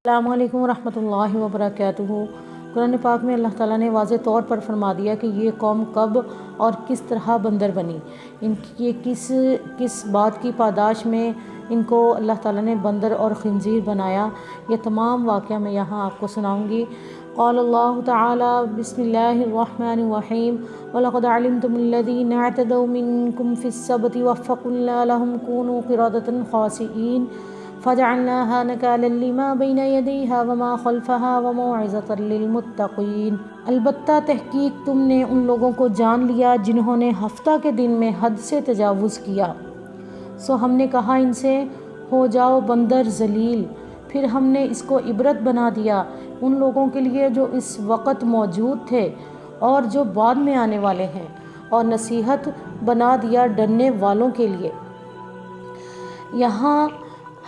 السلام علیکم ورحمۃ اللہ وبرکاتہ۔ قرآن پاک میں اللہ تعالیٰ نے واضح طور پر فرما دیا کہ یہ قوم کب اور کس طرح بندر بنی، یہ کس بات کی پاداش میں ان کو اللہ تعالیٰ نے بندر اور خنزیر بنایا، یہ تمام واقعہ میں یہاں آپ کو سناؤں گی۔ قال اللہ تعالی بسم اللہ الرحمن الرحیم وَلَقَدْ عَلِمْتُمُ الَّذِينَ اعْتَدَوْا مِنْكُمْ فِي السَّبْتِ وَفَقُلْنَا لَهُمْ كُونُوا قِرَدَةً خَاسِئِينَ فَجَعَلْنَاهَا نَكَالًا لِمَا بَيْنَ يَدَيْهَا وَمَا خَلْفَهَا وَمَوْعِظَةً لِلْمُتَّقِينَ۔ البتہ تحقیق تم نے ان لوگوں کو جان لیا جنہوں نے ہفتہ کے دن میں حد سے تجاوز کیا، سو ہم نے کہا ان سے ہو جاؤ بندر ذلیل، پھر ہم نے اس کو عبرت بنا دیا ان لوگوں کے لیے جو اس وقت موجود تھے اور جو بعد میں آنے والے ہیں، اور نصیحت بنا دیا ڈرنے والوں کے لیے۔ یہاں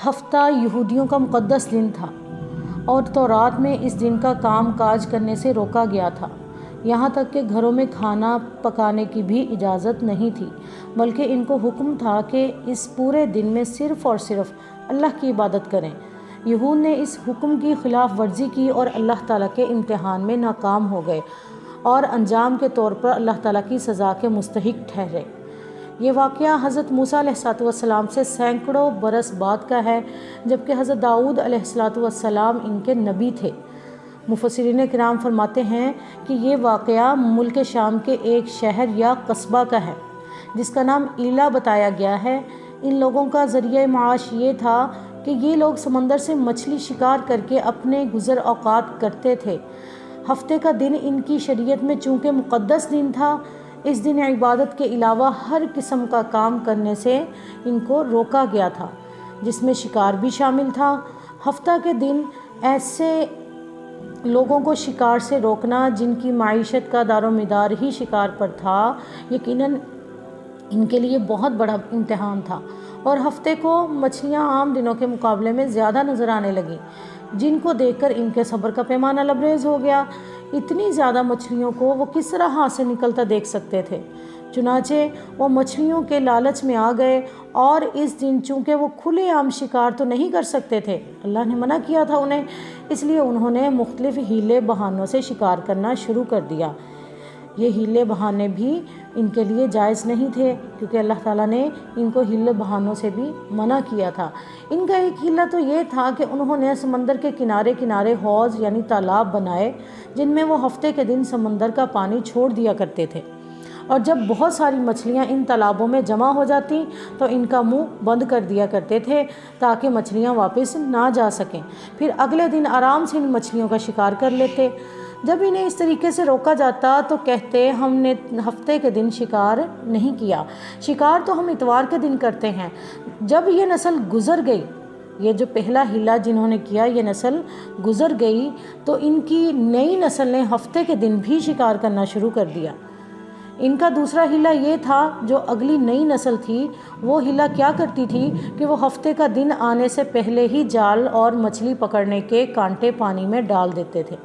ہفتہ یہودیوں کا مقدس دن تھا اور تورات میں اس دن کا کام کاج کرنے سے روکا گیا تھا، یہاں تک کہ گھروں میں کھانا پکانے کی بھی اجازت نہیں تھی، بلکہ ان کو حکم تھا کہ اس پورے دن میں صرف اور صرف اللہ کی عبادت کریں۔ یہود نے اس حکم کی خلاف ورزی کی اور اللہ تعالیٰ کے امتحان میں ناکام ہو گئے اور انجام کے طور پر اللہ تعالیٰ کی سزا کے مستحق ٹھہرے۔ یہ واقعہ حضرت موسیٰ علیہ السلام سے سینکڑوں برس بعد کا ہے، جبکہ حضرت داؤد علیہ السلام ان کے نبی تھے۔ مفسرین کرام فرماتے ہیں کہ یہ واقعہ ملک شام کے ایک شہر یا قصبہ کا ہے جس کا نام ایلا بتایا گیا ہے۔ ان لوگوں کا ذریعہ معاش یہ تھا کہ یہ لوگ سمندر سے مچھلی شکار کر کے اپنے گزر اوقات کرتے تھے۔ ہفتے کا دن ان کی شریعت میں چونکہ مقدس دن تھا، اس دن عبادت کے علاوہ ہر قسم کا کام کرنے سے ان کو روکا گیا تھا، جس میں شکار بھی شامل تھا۔ ہفتہ کے دن ایسے لوگوں کو شکار سے روکنا جن کی معیشت کا دار و مدار ہی شکار پر تھا، یقیناً ان کے لیے بہت بڑا امتحان تھا، اور ہفتے کو مچھلیاں عام دنوں کے مقابلے میں زیادہ نظر آنے لگیں، جن کو دیکھ کر ان کے صبر کا پیمانہ لبریز ہو گیا۔ اتنی زیادہ مچھلیوں کو وہ کس طرح ہاتھ سے نکلتا دیکھ سکتے تھے؟ چنانچہ وہ مچھلیوں کے لالچ میں آ گئے، اور اس دن چونکہ وہ کھلے عام شکار تو نہیں کر سکتے تھے، اللہ نے منع کیا تھا انہیں، اس لیے انہوں نے مختلف ہیلے بہانوں سے شکار کرنا شروع کر دیا۔ یہ ہیلے بہانے بھی ان کے لیے جائز نہیں تھے، کیونکہ اللہ تعالیٰ نے ان کو ہیلے بہانوں سے بھی منع کیا تھا۔ ان کا ایک ہیلہ تو یہ تھا کہ انہوں نے سمندر کے کنارے کنارے حوض یعنی تالاب بنائے، جن میں وہ ہفتے کے دن سمندر کا پانی چھوڑ دیا کرتے تھے، اور جب بہت ساری مچھلیاں ان تالابوں میں جمع ہو جاتی تو ان کا منہ بند کر دیا کرتے تھے تاکہ مچھلیاں واپس نہ جا سکیں، پھر اگلے دن آرام سے ان مچھلیوں کا شکار کر لیتے۔ جب انہیں اس طریقے سے روکا جاتا تو کہتے ہم نے ہفتے کے دن شکار نہیں کیا، شکار تو ہم اتوار کے دن کرتے ہیں۔ جب یہ نسل گزر گئی، یہ جو پہلا ہیلہ جنہوں نے کیا، یہ نسل گزر گئی تو ان کی نئی نسل نے ہفتے کے دن بھی شکار کرنا شروع کر دیا۔ ان کا دوسرا ہیلہ یہ تھا، جو اگلی نئی نسل تھی وہ ہیلہ کیا کرتی تھی کہ وہ ہفتے کا دن آنے سے پہلے ہی جال اور مچھلی پکڑنے کے کانٹے پانی میں ڈال دیتے تھے،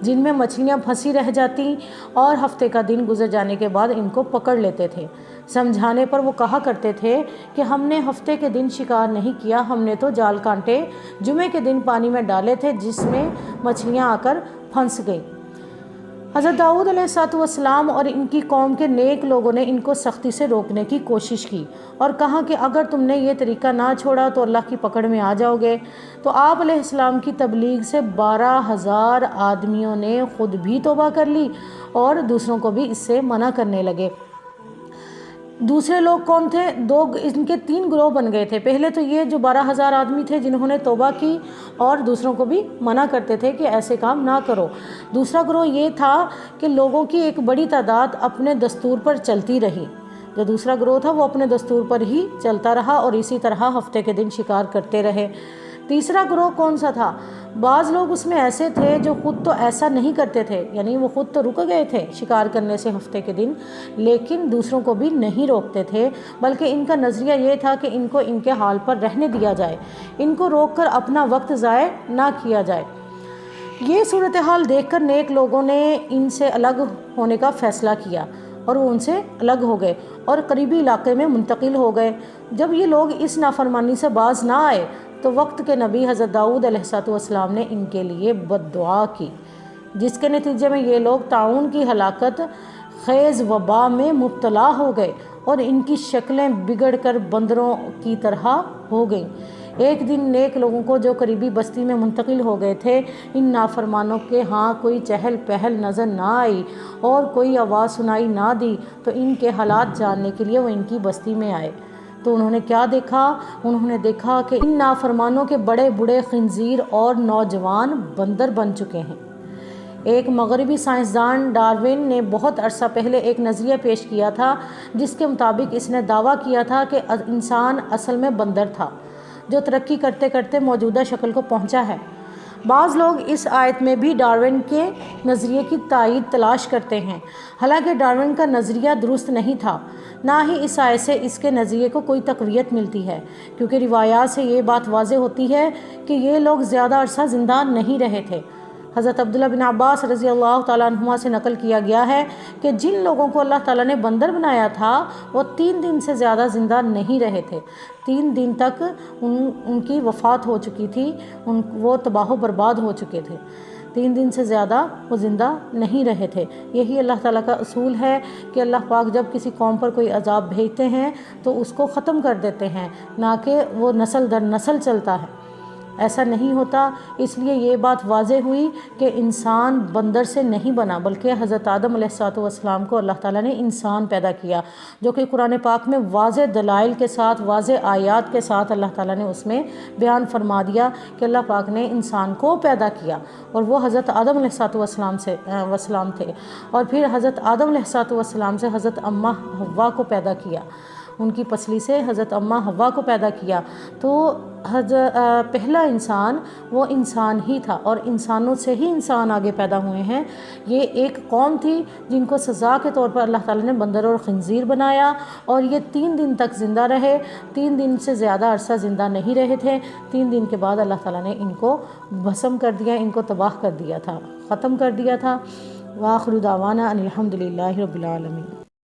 جن میں مچھلیاں پھنسی رہ جاتی، اور ہفتے کا دن گزر جانے کے بعد ان کو پکڑ لیتے تھے۔ سمجھانے پر وہ کہا کرتے تھے کہ ہم نے ہفتے کے دن شکار نہیں کیا، ہم نے تو جال کانٹے جمعے کے دن پانی میں ڈالے تھے جس میں مچھلیاں آ کر پھنس گئیں۔ حضرت داؤد علیہ السلام اور ان کی قوم کے نیک لوگوں نے ان کو سختی سے روکنے کی کوشش کی اور کہا کہ اگر تم نے یہ طریقہ نہ چھوڑا تو اللہ کی پکڑ میں آ جاؤ گے۔ تو آپ علیہ السلام کی تبلیغ سے 12,000 آدمیوں نے خود بھی توبہ کر لی اور دوسروں کو بھی اس سے منع کرنے لگے۔ دوسرے لوگ کون تھے؟ ان کے 3 گروہ بن گئے تھے۔ پہلے تو یہ جو 12,000 آدمی تھے جنہوں نے توبہ کی اور دوسروں کو بھی منع کرتے تھے کہ ایسے کام نہ کرو۔ دوسرا گروہ یہ تھا کہ لوگوں کی ایک بڑی تعداد اپنے دستور پر چلتی رہی۔ جو دوسرا گروہ تھا وہ اپنے دستور پر ہی چلتا رہا اور اسی طرح ہفتے کے دن شکار کرتے رہے۔ تیسرا گروہ کون سا تھا؟ بعض لوگ اس میں ایسے تھے جو خود تو ایسا نہیں کرتے تھے، یعنی وہ خود تو رک گئے تھے شکار کرنے سے ہفتے کے دن، لیکن دوسروں کو بھی نہیں روکتے تھے، بلکہ ان کا نظریہ یہ تھا کہ ان کو ان کے حال پر رہنے دیا جائے، ان کو روک کر اپنا وقت ضائع نہ کیا جائے۔ یہ صورتحال دیکھ کر نیک لوگوں نے ان سے الگ ہونے کا فیصلہ کیا اور وہ ان سے الگ ہو گئے اور قریبی علاقے میں منتقل ہو گئے۔ جب یہ لوگ اس نافرمانی سے باز نہ آئے تو وقت کے نبی حضرت داؤد علیہ السلام نے ان کے لیے بد دعا کی، جس کے نتیجے میں یہ لوگ طاعون کی ہلاکت خیز وبا میں مبتلا ہو گئے اور ان کی شکلیں بگڑ کر بندروں کی طرح ہو گئیں۔ ایک دن نیک لوگوں کو جو قریبی بستی میں منتقل ہو گئے تھے، ان نافرمانوں کے ہاں کوئی چہل پہل نظر نہ آئی اور کوئی آواز سنائی نہ دی، تو ان کے حالات جاننے کے لیے وہ ان کی بستی میں آئے۔ تو انہوں نے کیا دیکھا؟ انہوں نے دیکھا کہ ان نافرمانوں کے بڑے بڑے خنزیر اور نوجوان بندر بن چکے ہیں۔ ایک مغربی سائنسدان ڈارون نے بہت عرصہ پہلے ایک نظریہ پیش کیا تھا، جس کے مطابق اس نے دعویٰ کیا تھا کہ انسان اصل میں بندر تھا، جو ترقی کرتے کرتے موجودہ شکل کو پہنچا ہے۔ بعض لوگ اس آیت میں بھی ڈارون کے نظریے کی تائید تلاش کرتے ہیں، حالانکہ ڈارون کا نظریہ درست نہیں تھا۔ نہ ہی اس آیت سے اس کے نظریے کو کوئی تقویت ملتی ہے، کیونکہ روایات سے یہ بات واضح ہوتی ہے کہ یہ لوگ زیادہ عرصہ زندہ نہیں رہے تھے۔ حضرت عبداللہ بن عباس رضی اللہ تعالیٰ عنہما سے نقل کیا گیا ہے کہ جن لوگوں کو اللہ تعالیٰ نے بندر بنایا تھا وہ 3 دن سے زیادہ زندہ نہیں رہے تھے۔ 3 دن تک ان کی وفات ہو چکی تھی، وہ تباہ و برباد ہو چکے تھے۔ 3 دن سے زیادہ وہ زندہ نہیں رہے تھے۔ یہی اللہ تعالیٰ کا اصول ہے کہ اللہ پاک جب کسی قوم پر کوئی عذاب بھیجتے ہیں تو اس کو ختم کر دیتے ہیں، نہ کہ وہ نسل در نسل چلتا ہے۔ ایسا نہیں ہوتا۔ اس لیے یہ بات واضح ہوئی کہ انسان بندر سے نہیں بنا، بلکہ حضرت آدم علیہ السلام کو اللہ تعالیٰ نے انسان پیدا کیا، جو کہ قرآن پاک میں واضح دلائل کے ساتھ، واضح آیات کے ساتھ اللہ تعالیٰ نے اس میں بیان فرما دیا کہ اللہ پاک نے انسان کو پیدا کیا، اور وہ حضرت آدم علیہ السلام تھے، اور پھر حضرت آدم علیہ السلام سے حضرت اماں حوا کو پیدا کیا، ان کی پسلی سے حضرت اماں حوا کو پیدا کیا۔ تو پہلا انسان وہ انسان ہی تھا، اور انسانوں سے ہی انسان آگے پیدا ہوئے ہیں۔ یہ ایک قوم تھی جن کو سزا کے طور پر اللہ تعالیٰ نے بندر اور خنزیر بنایا، اور یہ 3 دن تک زندہ رہے، 3 دن سے زیادہ عرصہ زندہ نہیں رہے تھے۔ 3 دن کے بعد اللہ تعالیٰ نے ان کو بھسم کر دیا، ان کو تباہ کر دیا تھا، ختم کر دیا تھا۔ وآخر دعوانا ان الحمد للہ رب العالمین۔